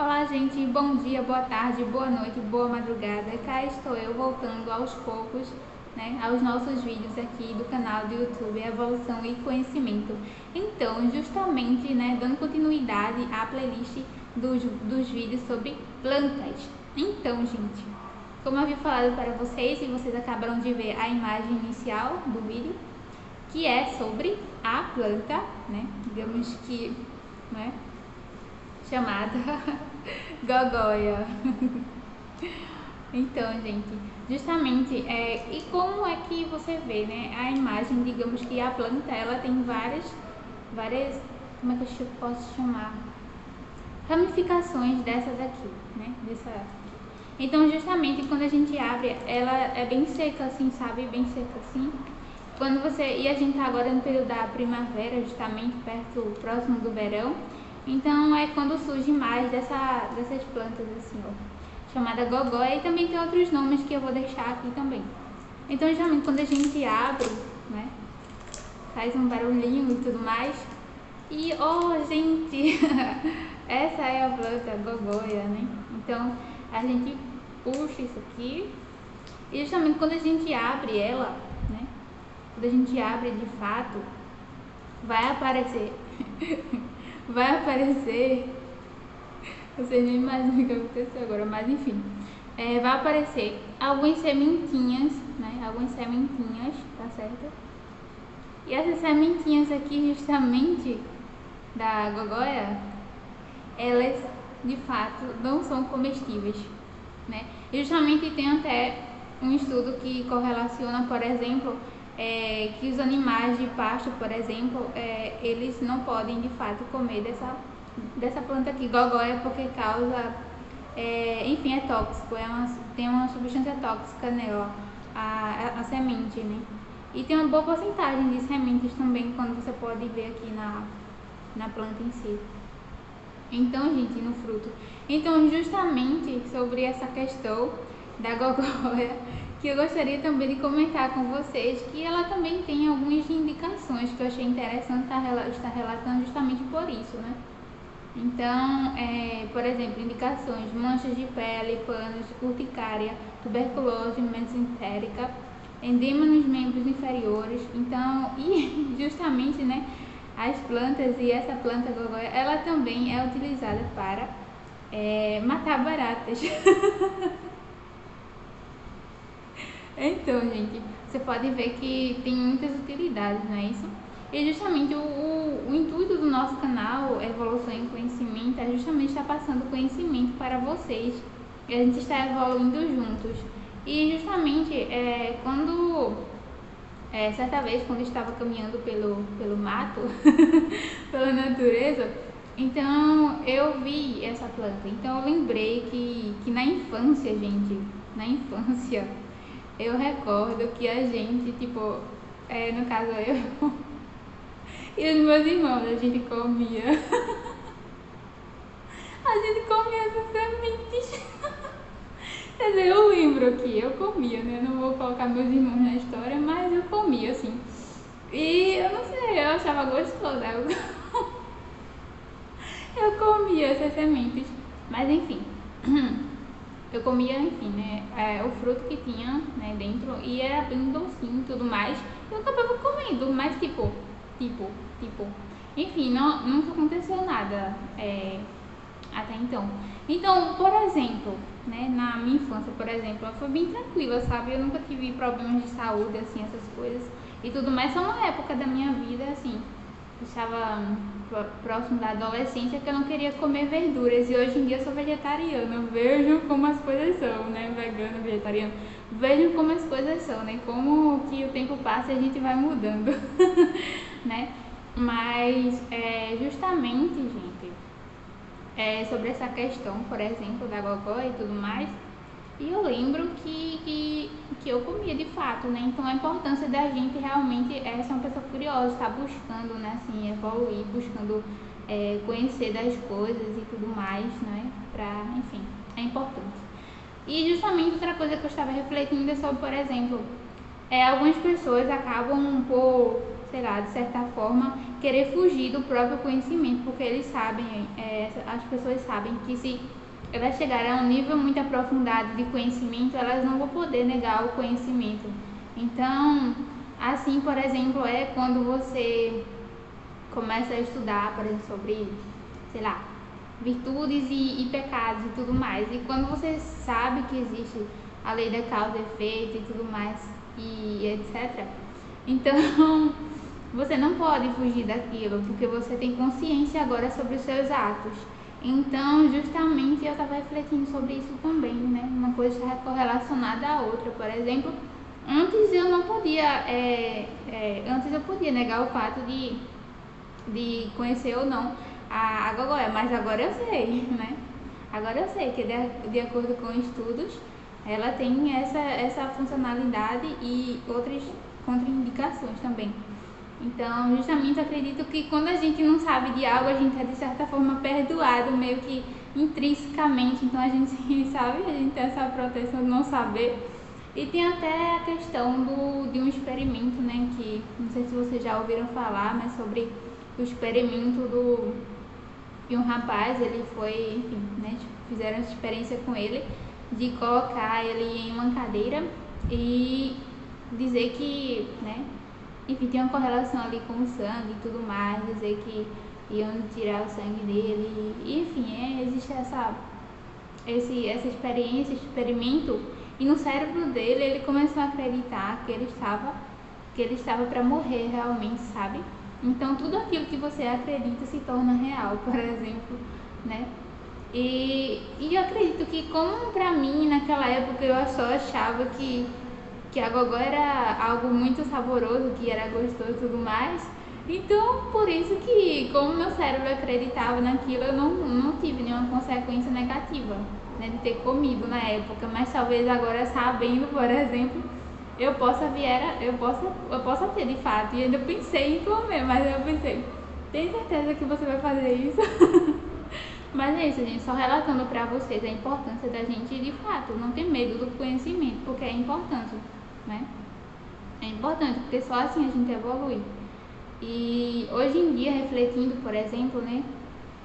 Olá, gente, bom dia, boa tarde, boa noite, boa madrugada. Cá estou eu voltando aos poucos, né, aos nossos vídeos aqui do canal do YouTube Evolução e Conhecimento. Então, justamente, né, dando continuidade à playlist dos vídeos sobre plantas. Então, gente, como eu havia falado para vocês, e vocês acabaram de ver a imagem inicial do vídeo, que é sobre a planta, né, digamos que, né, chamada gogóia. Então, gente, justamente, e como é que você vê, né, a imagem, digamos que a planta, ela tem várias, como é que eu posso chamar? Ramificações dessas aqui, né, Então, justamente, quando a gente abre, ela é bem seca, assim, sabe, bem seca, assim. E a gente tá agora no período da primavera, justamente, próximo do verão. Então é quando surge mais dessas plantas assim, ó, chamada gogóia, e também tem outros nomes que eu vou deixar aqui também. Então geralmente quando a gente abre, né, faz um barulhinho e tudo mais. E gente, essa é a planta gogóia, né? Então a gente puxa isso aqui e justamente quando a gente abre ela, né? Quando a gente abre de fato, vai aparecer vai aparecer, vocês nem imaginam o que aconteceu agora, mas enfim, vai aparecer algumas sementinhas, né? Algumas sementinhas, tá certo? E essas sementinhas aqui, justamente da gogóia, elas de fato não são comestíveis, né? E justamente tem até um estudo que correlaciona, por exemplo, que os animais de pasto, por exemplo, eles não podem de fato comer dessa planta aqui, gogóia, porque causa, enfim, é tóxico, tem uma substância tóxica nela, a semente, né? E tem uma boa porcentagem de sementes também, quando você pode ver aqui na planta em si. Então, gente, no fruto. Então, justamente sobre essa questão da gogóia, que eu gostaria também de comentar com vocês, que ela também tem algumas indicações que eu achei interessante estar relatando justamente por isso, né? Então, por exemplo, indicações: manchas de pele, panos, urticária, tuberculose mesentérica, edema nos membros inferiores. Então, e justamente, né, as plantas, e essa planta gogóia, ela também é utilizada para matar baratas. Então, gente, você pode ver que tem muitas utilidades, não é isso? E justamente o intuito do nosso canal Evolução em Conhecimento é justamente estar passando conhecimento para vocês, e a gente está evoluindo juntos. E justamente certa vez, quando eu estava caminhando pelo mato, pela natureza, então eu vi essa planta. Então eu lembrei que na infância, gente, na infância, eu recordo que a gente, tipo, no caso eu e os meus irmãos, a gente comia. A gente comia essas sementes. Quer dizer, eu lembro que eu comia, né? Não vou colocar meus irmãos na história, mas eu comia, assim. E eu não sei, eu achava gostoso. Eu comia essas sementes. Mas enfim. Eu comia, enfim, né, o fruto que tinha, né, dentro, e era bem docinho e tudo mais. Eu acabava comendo, mas tipo, enfim, nunca aconteceu nada até então. Então, por exemplo, né, na minha infância, por exemplo, foi bem tranquila, sabe? Eu nunca tive problemas de saúde, assim, essas coisas e tudo mais. Só uma época da minha vida, assim, estava próximo da adolescência, que eu não queria comer verduras, e hoje em dia eu sou vegetariana. Vejo como as coisas são, né? Vegana, vegetariana. Vejo como as coisas são, né? Como que o tempo passa e a gente vai mudando, né? Mas, justamente, gente, sobre essa questão, por exemplo, da gogó e tudo mais, e eu lembro que eu comia de fato, né? Então a importância da gente realmente ser uma pessoa curiosa, estar buscando, né, assim, evoluir, buscando conhecer das coisas e tudo mais, né? Enfim, é importante. E justamente outra coisa que eu estava refletindo é sobre, por exemplo, algumas pessoas acabam por sei lá, de certa forma, querer fugir do próprio conhecimento, porque eles sabem, as pessoas sabem que se elas chegarem a um nível muito aprofundado de conhecimento, elas não vão poder negar o conhecimento. Então, assim, por exemplo, é quando você começa a estudar, por exemplo, sobre, sei lá, virtudes e pecados e tudo mais. E quando você sabe que existe a lei da causa e efeito e tudo mais, e etc., então você não pode fugir daquilo, porque você tem consciência agora sobre os seus atos. Então, justamente, eu estava refletindo sobre isso também, né? Uma coisa está correlacionada à outra. Por exemplo, antes eu não podia, antes eu podia negar o fato de conhecer ou não a Gogóia, mas agora eu sei, né? Agora eu sei que de acordo com estudos, ela tem essa funcionalidade e outras contraindicações também. Então, justamente, acredito que quando a gente não sabe de algo, a gente é de certa forma perdoado, meio que intrinsecamente. Então, a gente sabe, a gente tem essa proteção de não saber. E tem até a questão de um experimento, né, que não sei se vocês já ouviram falar, mas sobre o experimento de um rapaz, ele foi, enfim, né, fizeram essa experiência com ele, de colocar ele em uma cadeira e dizer que, né, enfim, tem uma correlação ali com o sangue e tudo mais, dizer que iam tirar o sangue dele, e, enfim, existe essa experiência, esse experimento, e no cérebro dele ele começou a acreditar que ele estava para morrer realmente, sabe? Então tudo aquilo que você acredita se torna real, por exemplo, né? E eu acredito que, como pra mim naquela época eu só achava que a gogó era algo muito saboroso, que era gostoso e tudo mais, então por isso que, como meu cérebro acreditava naquilo, eu não tive nenhuma consequência negativa, né, de ter comido na época, mas talvez agora, sabendo, por exemplo, eu possa ter de fato, e ainda pensei em comer, mas eu pensei, tem certeza que você vai fazer isso? Mas é isso, gente, só relatando pra vocês a importância da gente, de fato, não ter medo do conhecimento, porque é importante, né? É importante, porque só assim a gente evolui. E hoje em dia, refletindo, por exemplo, né,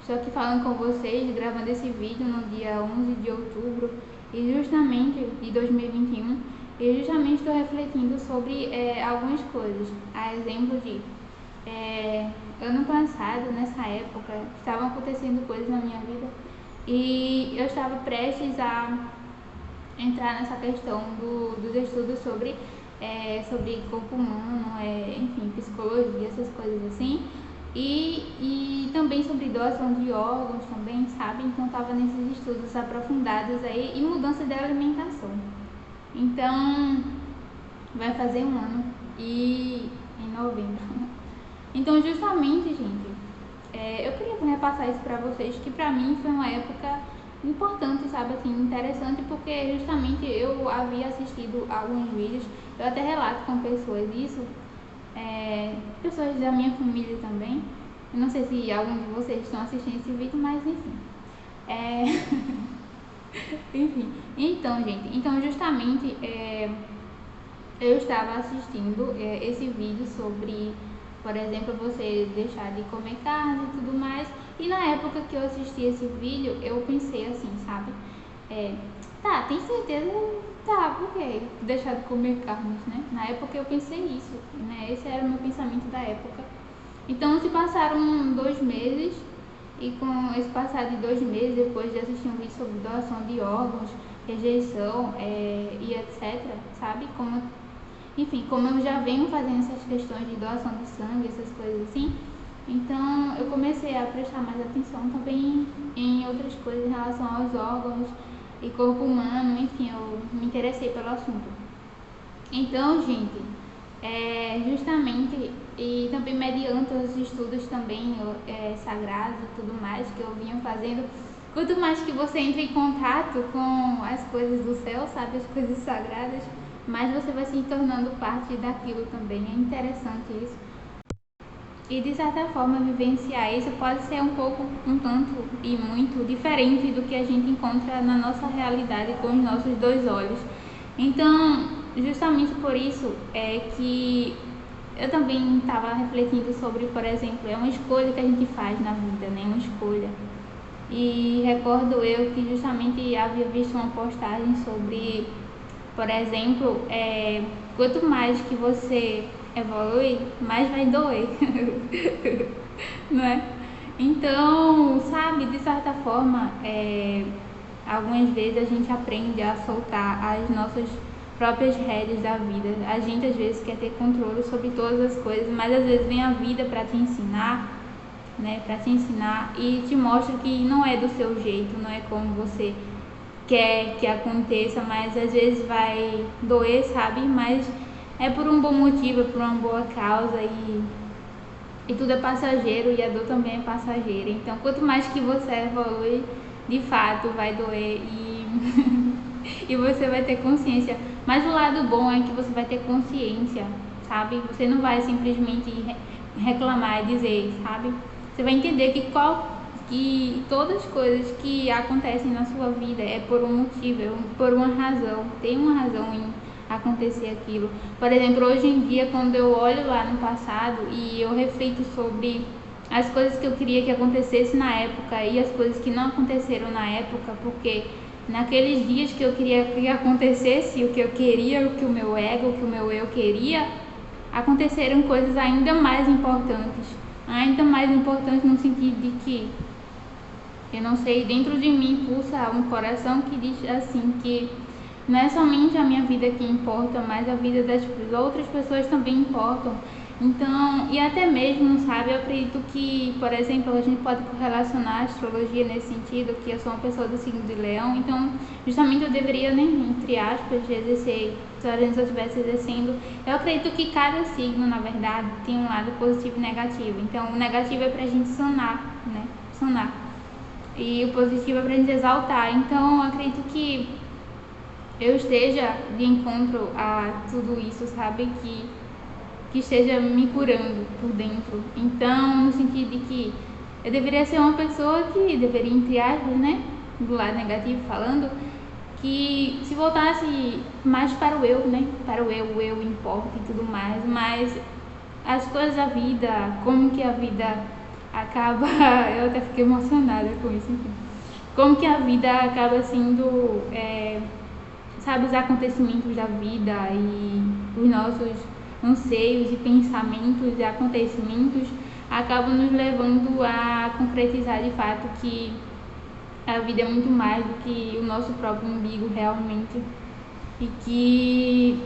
estou aqui falando com vocês, gravando esse vídeo no dia 11 de outubro e justamente de 2021, e justamente estou refletindo sobre algumas coisas. A exemplo de ano passado, nessa época, estavam acontecendo coisas na minha vida e eu estava prestes a entrar nessa questão dos estudos sobre corpo humano, enfim, psicologia, essas coisas assim, e também sobre doação de órgãos também, sabe? Então estava nesses estudos aprofundados aí, e mudança de alimentação. Então vai fazer um ano e em novembro. Então, justamente, gente, eu queria repassar isso pra vocês, que pra mim foi uma época importante, sabe, assim, interessante, porque justamente eu havia assistido alguns vídeos, eu até relato com pessoas isso, pessoas da minha família também. Eu não sei se algum de vocês estão assistindo esse vídeo, mas enfim. Enfim, então, gente, então justamente eu estava assistindo esse vídeo sobre, por exemplo, você deixar de comer carne e tudo mais. E na época que eu assisti esse vídeo, eu pensei assim, sabe? Tá, tem certeza? Tá, por que deixar de comer carnes, né? Na época eu pensei isso, né? Esse era o meu pensamento da época. Então se passaram 2 meses, e com esse passar de 2 meses, depois de assistir um vídeo sobre doação de órgãos, rejeição e etc, sabe? Enfim, como eu já venho fazendo essas questões de doação de sangue, essas coisas assim, então eu comecei a prestar mais atenção também em outras coisas em relação aos órgãos e corpo humano, enfim, eu me interessei pelo assunto. Então, gente, justamente, e também mediante os estudos também sagrados e tudo mais que eu vinha fazendo, quanto mais que você entra em contato com as coisas do céu, sabe, as coisas sagradas, mais você vai se tornando parte daquilo também. É interessante isso. E de certa forma vivenciar isso pode ser um tanto e muito diferente do que a gente encontra na nossa realidade com os nossos 2 olhos. Então, justamente por isso é que eu também estava refletindo sobre, por exemplo, é uma escolha que a gente faz na vida, né? Uma escolha. E recordo eu que justamente havia visto uma postagem sobre, por exemplo, quanto mais que você evolui, mais vai doer, não é? Então, sabe, de certa forma, algumas vezes a gente aprende a soltar as nossas próprias rédeas da vida. A gente às vezes quer ter controle sobre todas as coisas, mas às vezes vem a vida para te ensinar, né, para te ensinar e te mostra que não é do seu jeito, não é como você quer que aconteça, mas às vezes vai doer, sabe? Mas é por um bom motivo, é por uma boa causa e tudo é passageiro e a dor também é passageira. Então, quanto mais que você evolui, de fato vai doer e você vai ter consciência. Mas o lado bom é que você vai ter consciência, sabe? Você não vai simplesmente reclamar e dizer, sabe? Você vai entender que todas as coisas que acontecem na sua vida é por um motivo, por uma razão, tem uma razão em acontecer aquilo. Por exemplo, hoje em dia, quando eu olho lá no passado e eu reflito sobre as coisas que eu queria que acontecesse na época e as coisas que não aconteceram na época, porque naqueles dias que eu queria que acontecesse o que eu queria, o que o meu ego, o que o meu eu queria, aconteceram coisas ainda mais importantes no sentido de que, eu não sei, dentro de mim pulsa um coração que diz assim, que não é somente a minha vida que importa, mas a vida das outras pessoas também importam. Então, e até mesmo, sabe, eu acredito que, por exemplo, a gente pode correlacionar a astrologia nesse sentido, que eu sou uma pessoa do signo de Leão, então justamente eu deveria, né, entre aspas, exercer, se eu estivesse exercendo, eu acredito que cada signo, na verdade, tem um lado positivo e negativo. Então, o negativo é pra gente sanar, né, sanar, e o positivo é pra gente exaltar. Então, eu acredito que eu esteja de encontro a tudo isso, sabe, que esteja me curando por dentro. Então, no sentido de que eu deveria ser uma pessoa que deveria, entre aspas, né, do lado negativo falando, que se voltasse mais para o eu, né, para o eu importa e tudo mais, mas as coisas da vida, como que a vida acaba, eu até fiquei emocionada com isso, enfim, como que a vida acaba sendo, sabe, os acontecimentos da vida e os nossos anseios e pensamentos e acontecimentos acabam nos levando a concretizar de fato que a vida é muito mais do que o nosso próprio umbigo realmente e que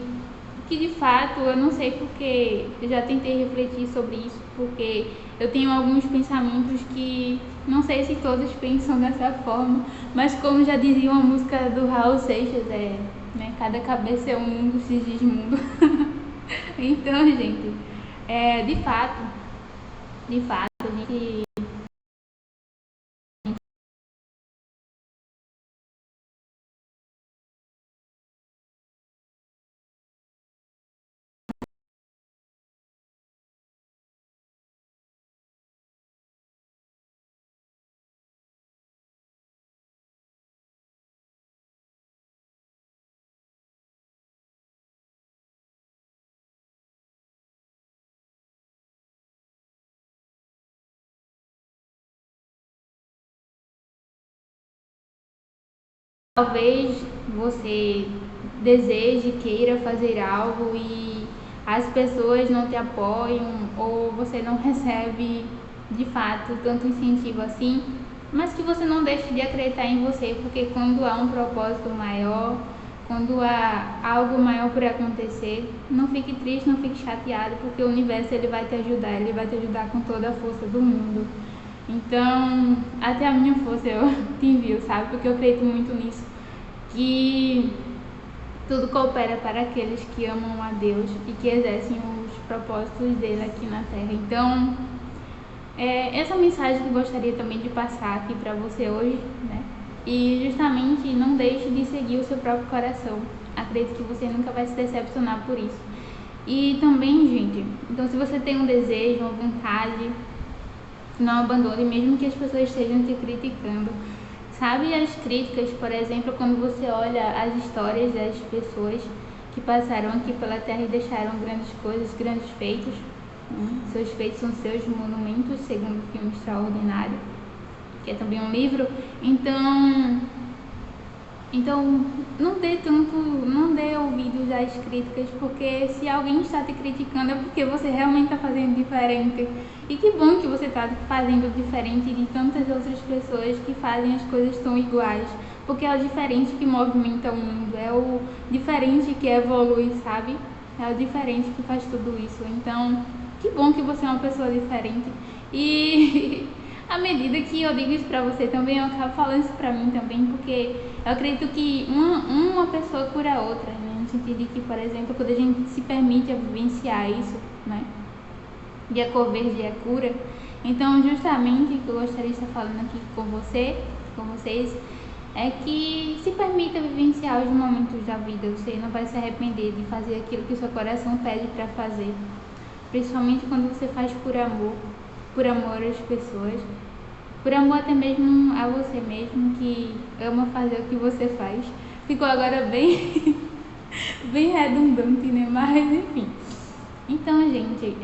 de fato eu não sei porque eu já tentei refletir sobre isso, porque eu tenho alguns pensamentos que não sei se todos pensam dessa forma, mas como já dizia uma música do Raul Seixas, né, cada cabeça é um mundo, se diz mundo. Então, gente, de fato, a gente talvez você deseje, queira fazer algo e as pessoas não te apoiam ou você não recebe de fato tanto incentivo assim, mas que você não deixe de acreditar em você, porque quando há um propósito maior, quando há algo maior por acontecer, não fique triste, não fique chateado, porque o universo ele vai te ajudar com toda a força do mundo. Então, até a minha força eu te envio, sabe? Porque eu acredito muito nisso, que tudo coopera para aqueles que amam a Deus e que exercem os propósitos dele aqui na Terra. Então, essa mensagem que eu gostaria também de passar aqui para você hoje, né? E justamente não deixe de seguir o seu próprio coração. Acredito que você nunca vai se decepcionar por isso. E também, gente, então se você tem um desejo, uma vontade, não abandone, mesmo que as pessoas estejam te criticando. Sabe as críticas, por exemplo, quando você olha as histórias das pessoas que passaram aqui pela Terra e deixaram grandes coisas, grandes feitos. Seus feitos são seus monumentos, segundo o filme Extraordinário, que é também um livro. Então não dê ouvidos às críticas, porque se alguém está te criticando é porque você realmente está fazendo diferente. E que bom que você está fazendo diferente de tantas outras pessoas que fazem as coisas tão iguais, porque é o diferente que movimenta o mundo, é o diferente que evolui, sabe? É o diferente que faz tudo isso. Então, que bom que você é uma pessoa diferente. E à medida que eu digo isso pra você também, eu acabo falando isso pra mim também, porque eu acredito que uma pessoa cura a outra, né? No sentido de que, por exemplo, quando a gente se permite a vivenciar isso, né? De a cor verde é cura. Então, justamente o que eu gostaria de estar falando aqui com vocês, é que se permita vivenciar os momentos da vida. Você não vai se arrepender de fazer aquilo que o seu coração pede para fazer, principalmente quando você faz por amor às pessoas, por amor até mesmo a você mesmo, que ama fazer o que você faz. Ficou agora bem bem redundante, né? Mas enfim. Então, gente,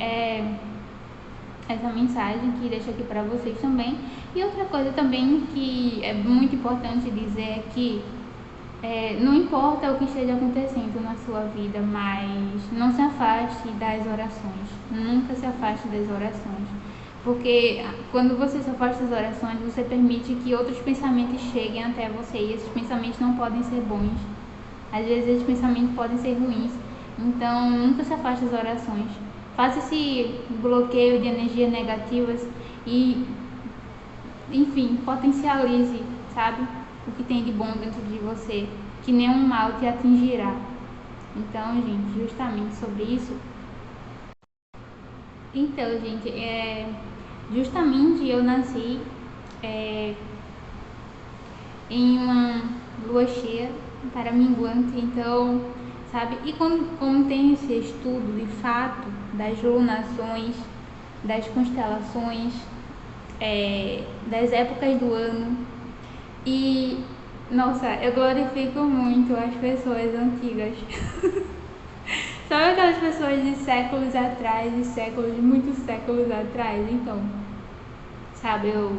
essa mensagem que deixo aqui para vocês também. E outra coisa também que é muito importante dizer é que não importa o que esteja acontecendo na sua vida, mas não se afaste das orações. Nunca se afaste das orações. Porque quando você se afasta das orações, você permite que outros pensamentos cheguem até você. E esses pensamentos não podem ser bons. Às vezes esses pensamentos podem ser ruins. Então, nunca se afaste das orações. Faça esse bloqueio de energias negativas e, enfim, potencialize, sabe? O que tem de bom dentro de você, que nenhum mal te atingirá. Então, gente, justamente sobre isso. Então, gente, justamente eu nasci em uma lua cheia para minguante, então, sabe? E como tem esse estudo de fato das lunações, das constelações, das épocas do ano, e nossa, eu glorifico muito as pessoas antigas. Sabe aquelas pessoas de séculos atrás, muitos séculos atrás? Então, sabe, eu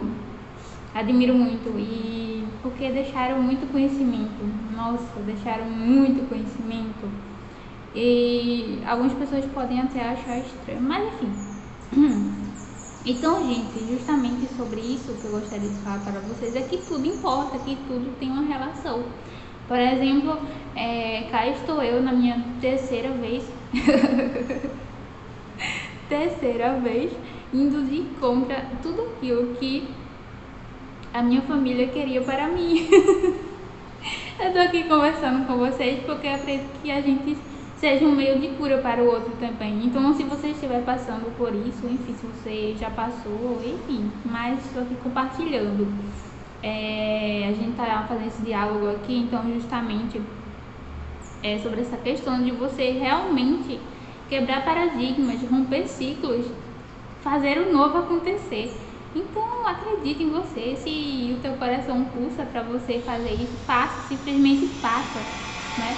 admiro muito, e porque deixaram muito conhecimento. Nossa, deixaram muito conhecimento. E algumas pessoas podem até achar estranho, mas enfim. Então, gente, justamente sobre isso que eu gostaria de falar para vocês é que tudo importa, que tudo tem uma relação. Por exemplo, cá estou eu na minha terceira vez indo de contra tudo aquilo que a minha família queria para mim. Eu tô aqui conversando com vocês porque eu acredito que a gente seja um meio de cura para o outro também. Então, se você estiver passando por isso, enfim, se você já passou, enfim, mas estou aqui compartilhando. A gente tá fazendo esse diálogo aqui, então justamente sobre essa questão de você realmente quebrar paradigmas, romper ciclos, fazer o novo acontecer. Então acredite em você, se o teu coração pulsa para você fazer isso, faça, simplesmente faça, né?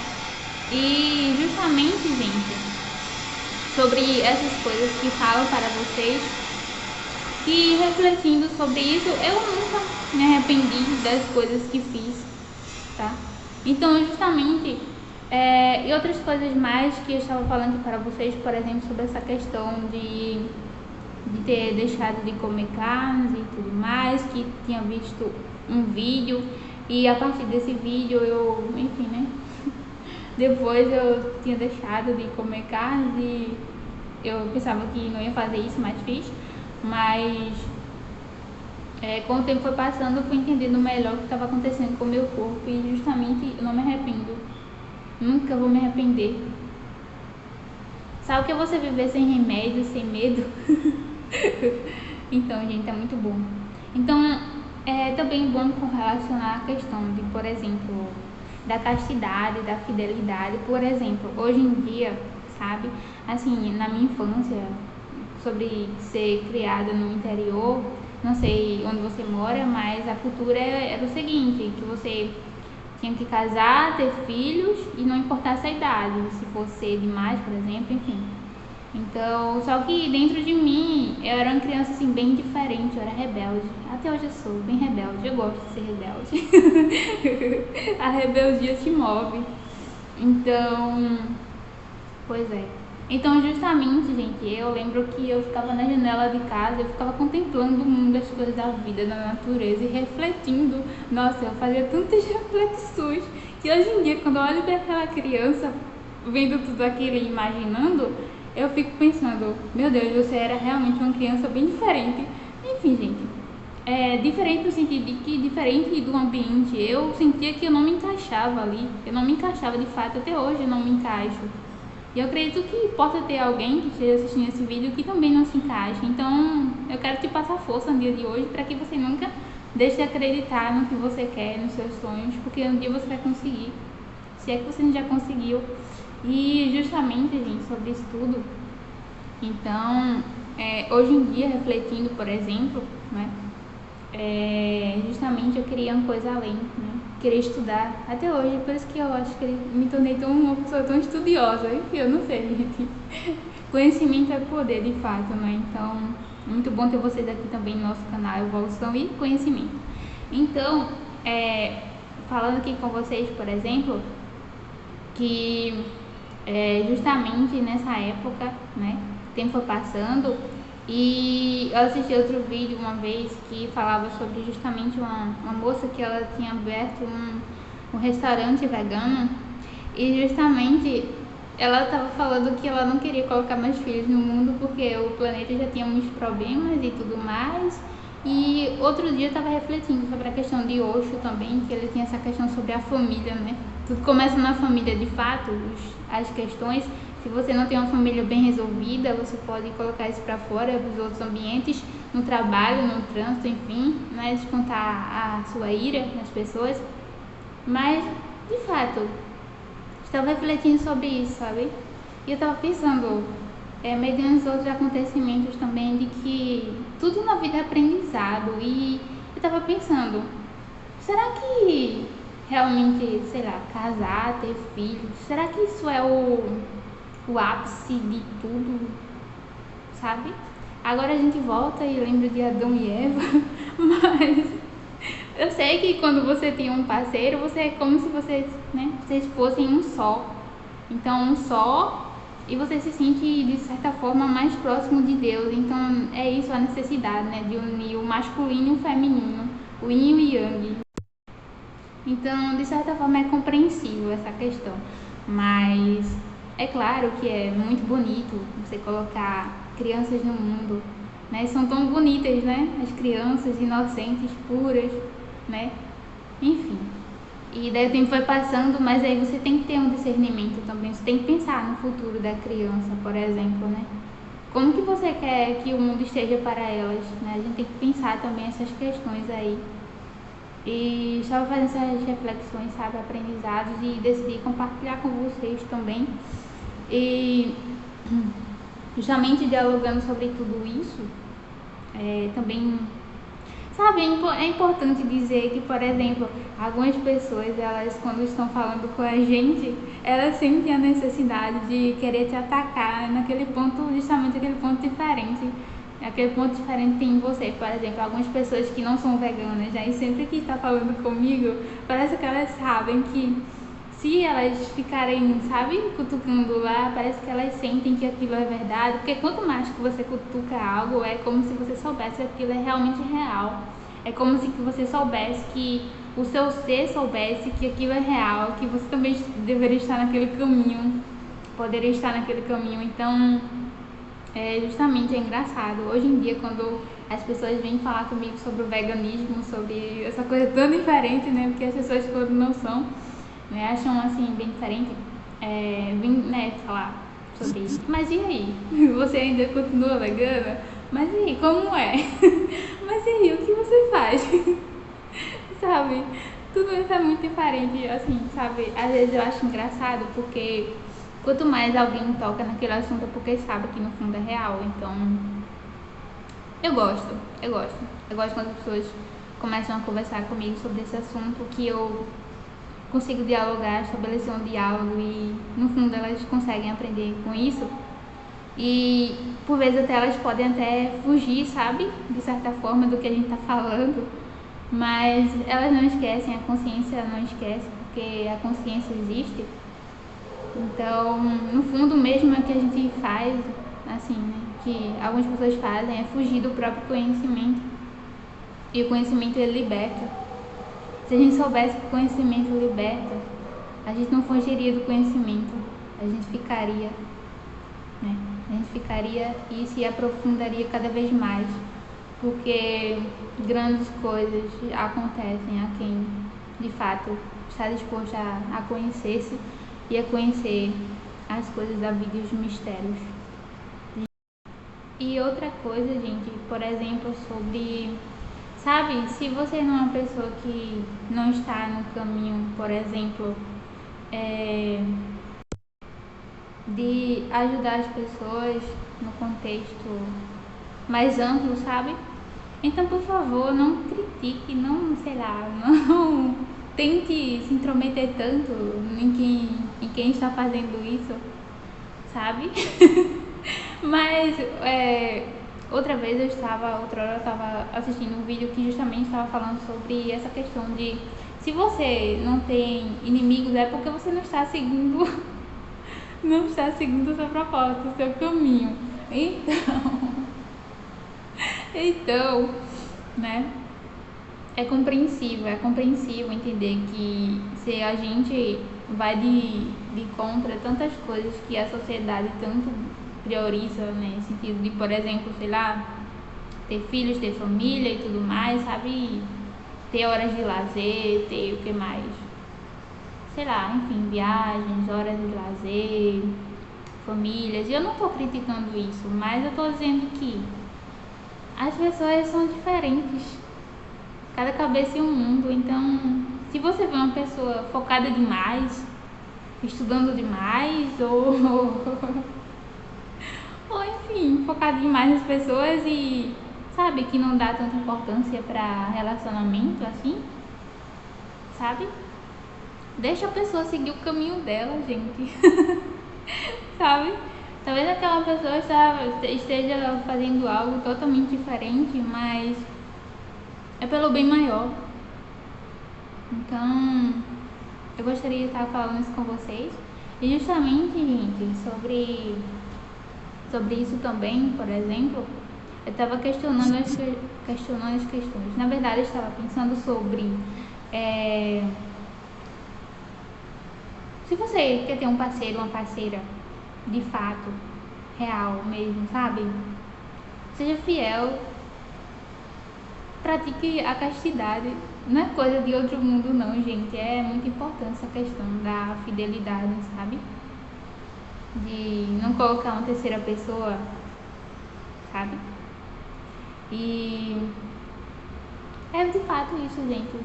E justamente, gente, sobre essas coisas que falam para vocês, e refletindo sobre isso, eu nunca me arrependi das coisas que fiz, tá? Então, justamente, e outras coisas mais que eu estava falando para vocês, por exemplo, sobre essa questão de ter deixado de comer carnes e tudo mais, que tinha visto um vídeo, e a partir desse vídeo eu, enfim, né? Depois eu tinha deixado de comer carnes e eu pensava que não ia fazer isso, mas fiz. Mas com o tempo foi passando, eu fui entendendo melhor o que estava acontecendo com o meu corpo, e justamente eu não me arrependo. Nunca vou me arrepender. Sabe o que é você viver sem remédio, sem medo? Então, gente, é muito bom. Então, é também bom relacionar a questão de, por exemplo, da castidade, da fidelidade. Por exemplo, hoje em dia, sabe, assim, na minha infância, sobre ser criada no interior, não sei onde você mora, mas a cultura era o seguinte, que você tinha que casar, ter filhos e não importasse a idade, se fosse cedo demais, por exemplo, enfim. Então, só que dentro de mim, eu era uma criança assim bem diferente, eu era rebelde. Até hoje eu sou bem rebelde, eu gosto de ser rebelde. A rebeldia te move. Então, pois é. Então, justamente, gente, eu lembro que eu ficava na janela de casa, eu ficava contemplando o mundo, as coisas da vida, da natureza e refletindo. Nossa, eu fazia tantas reflexões que hoje em dia, quando eu olho para aquela criança, vendo tudo aquilo e imaginando, eu fico pensando, meu Deus, você era realmente uma criança bem diferente. Enfim, gente, diferente no sentido de que, diferente do ambiente, eu sentia que eu não me encaixava ali, eu não me encaixava de fato, até hoje eu não me encaixo. E eu acredito que possa ter alguém que esteja assistindo esse vídeo que também não se encaixa. Então, eu quero te passar força no dia de hoje para que você nunca deixe de acreditar no que você quer, nos seus sonhos, porque um dia você vai conseguir, se é que você já conseguiu. E justamente, gente, sobre isso tudo, então, hoje em dia, refletindo, por exemplo, né, justamente eu queria uma coisa além, né? Queria estudar até hoje, por isso que eu acho que me tornei uma pessoa tão estudiosa. Enfim, eu não sei, gente. Conhecimento é poder, de fato, né? Então, muito bom ter vocês aqui também no nosso canal Evolução e Conhecimento. Então, falando aqui com vocês, por exemplo, que justamente nessa época, né? O tempo foi passando e eu assisti outro vídeo uma vez que falava sobre justamente uma moça que ela tinha aberto um restaurante vegano e justamente ela estava falando que ela não queria colocar mais filhos no mundo porque o planeta já tinha muitos problemas e tudo mais. E outro dia eu estava refletindo sobre a questão de Osho também, que ele tinha essa questão sobre a família, né? Tudo começa na família de fato, as questões. Se você não tem uma família bem resolvida, você pode colocar isso para fora dos outros ambientes, no trabalho, no trânsito, enfim, né? Descontar a sua ira nas pessoas. Mas, de fato, estava refletindo sobre isso, sabe? E eu estava pensando, mediante os outros acontecimentos também, de que tudo na vida é aprendizado. E eu estava pensando, será que realmente, sei lá, casar, ter filhos, será que isso é o ápice de tudo, sabe? Agora a gente volta e lembra de Adão e Eva, mas eu sei que quando você tem um parceiro, você é como se vocês fossem um só. Então, um só, e você se sente de certa forma mais próximo de Deus. Então, é isso a necessidade, né, de unir o masculino e o feminino, o yin e o yang. Então, de certa forma, é compreensível essa questão, mas é claro que é muito bonito você colocar crianças no mundo, né? São tão bonitas, né? As crianças inocentes, puras, né? Enfim. E daí o tempo foi passando, mas aí você tem que ter um discernimento também. Você tem que pensar no futuro da criança, por exemplo, né? Como que você quer que o mundo esteja para elas, né? A gente tem que pensar também essas questões aí. E estava fazendo essas reflexões, sabe, aprendizados, e decidi compartilhar com vocês também. E justamente dialogando sobre tudo isso, também, sabe, é importante dizer que, por exemplo, algumas pessoas, elas quando estão falando com a gente, elas sentem a necessidade de querer te atacar naquele ponto, justamente aquele ponto diferente. Aquele ponto diferente tem em você. Por exemplo, algumas pessoas que não são veganas, né? E sempre que está falando comigo, parece que elas sabem que se elas ficarem, sabe, cutucando lá, parece que elas sentem que aquilo é verdade. Porque quanto mais que você cutuca algo, é como se você soubesse que aquilo é realmente real. É como se que você soubesse que o seu ser soubesse que aquilo é real, que você também deveria estar naquele caminho, poderia estar naquele caminho. Então, justamente é engraçado. Hoje em dia, quando as pessoas vêm falar comigo sobre o veganismo, sobre essa coisa tão diferente, né? Porque as pessoas quando não são, né, acham assim bem diferente, vêm, né, falar sobre isso. Mas e aí? Você ainda continua vegana? Mas e aí, como é? Mas e aí, o que você faz? Sabe? Tudo isso é muito diferente, assim, sabe? Às vezes eu acho engraçado porque quanto mais alguém toca naquele assunto é porque sabe que no fundo é real. Então, eu gosto. Eu gosto quando as pessoas começam a conversar comigo sobre esse assunto que eu consigo dialogar, estabelecer um diálogo e no fundo elas conseguem aprender com isso. E por vezes até elas podem até fugir, sabe? De certa forma do que a gente tá falando. Mas elas não esquecem, a consciência não esquece, porque a consciência existe. Então, no fundo mesmo é que a gente faz, assim, né? Que algumas pessoas fazem é fugir do próprio conhecimento. E o conhecimento ele liberta. Se a gente soubesse que o conhecimento liberta, a gente não fugiria do conhecimento, a gente ficaria, né? A gente ficaria e se aprofundaria cada vez mais, porque grandes coisas acontecem a quem de fato está disposto a conhecer-se e a conhecer as coisas da vida e os mistérios. E outra coisa, gente, por exemplo, sobre, sabe, se você não é uma pessoa que não está no caminho, por exemplo, de ajudar as pessoas no contexto mais amplo, sabe? Então, por favor, não critique, não, sei lá, não tente se intrometer tanto em quem está fazendo isso, sabe? Mas, outra hora eu estava assistindo um vídeo que justamente estava falando sobre essa questão de se você não tem inimigos é porque você não está seguindo o seu propósito, o seu caminho. Então, né? É compreensível entender que se a gente vai de contra tantas coisas que a sociedade tanto prioriza, né? No sentido de, por exemplo, sei lá, ter filhos, ter família e tudo mais, sabe? Ter horas de lazer, ter o que mais? Sei lá, enfim, viagens, horas de lazer, famílias. E eu não tô criticando isso, mas eu tô dizendo que as pessoas são diferentes. Cada cabeça é um mundo, então se você vê uma pessoa focada demais, estudando demais ou enfim, focada demais nas pessoas e sabe que não dá tanta importância para relacionamento assim, sabe? Deixa a pessoa seguir o caminho dela, gente. Sabe? Talvez aquela pessoa esteja fazendo algo totalmente diferente, mas é pelo bem maior. Então, eu gostaria de estar falando isso com vocês. E justamente, gente, sobre isso também, por exemplo, eu estava questionando as questões. Na verdade, eu estava pensando sobre se você quer ter um parceiro, uma parceira de fato, real mesmo, sabe? Seja fiel, pratique a castidade. Não é coisa de outro mundo não, gente. É muito importante essa questão da fidelidade, sabe? De não colocar uma terceira pessoa, sabe? E é de fato isso, gente.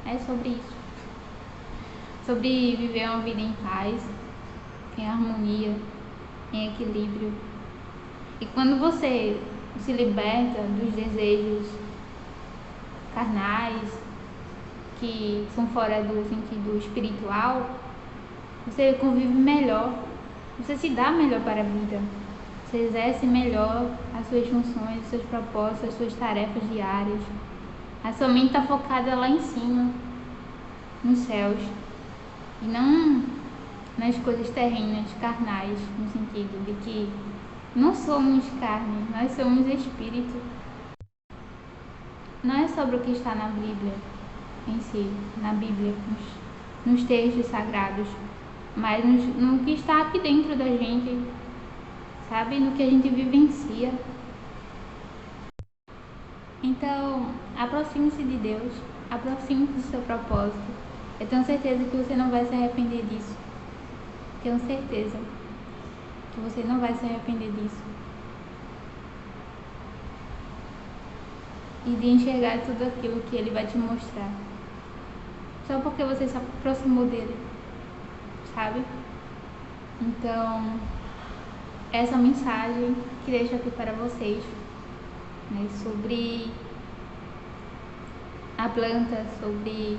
É sobre isso. Sobre viver uma vida em paz, em harmonia, em equilíbrio. E quando você se liberta dos desejos carnais, que são fora do sentido espiritual, você convive melhor, você se dá melhor para a vida, você exerce melhor as suas funções, os seus propósitos, as suas tarefas diárias. A sua mente está focada lá em cima, nos céus, e não nas coisas terrenas, carnais, no sentido de que não somos carne, nós somos espírito. Não é sobre o que está na Bíblia em si, na Bíblia, nos textos sagrados, mas no que está aqui dentro da gente, sabe? No que a gente vivencia. Então, aproxime-se de Deus, aproxime-se do seu propósito. Eu tenho certeza que você não vai se arrepender disso. Tenho certeza que você não vai se arrepender disso. E de enxergar tudo aquilo que Ele vai te mostrar. Só porque você se aproximou dele, sabe? Então, essa mensagem que deixo aqui para vocês, né, sobre a planta, sobre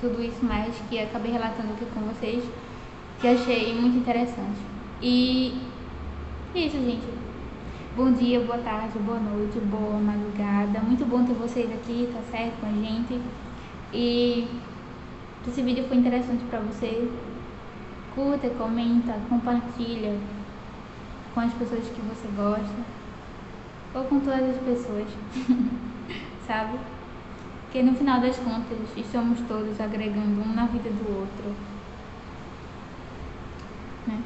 tudo isso mais que eu acabei relatando aqui com vocês, que eu achei muito interessante. E isso, gente. Bom dia, boa tarde, boa noite, boa madrugada. Muito bom ter vocês aqui, tá certo, com a gente. E se esse vídeo foi interessante pra você, curta, comenta, compartilha com as pessoas que você gosta ou com todas as pessoas, sabe? Porque no final das contas estamos todos agregando um na vida do outro, né?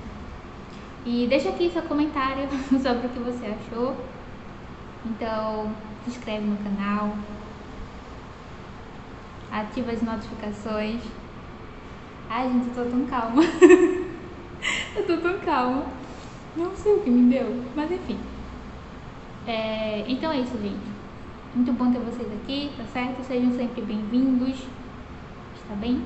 E deixa aqui seu comentário sobre o que você achou. Então se inscreve no canal, ativa as notificações. Ai, gente, eu tô tão calma. Eu tô tão calma. Não sei o que me deu, mas enfim. Então é isso, gente. Muito bom ter vocês aqui, tá certo? Sejam sempre bem-vindos. Está bem?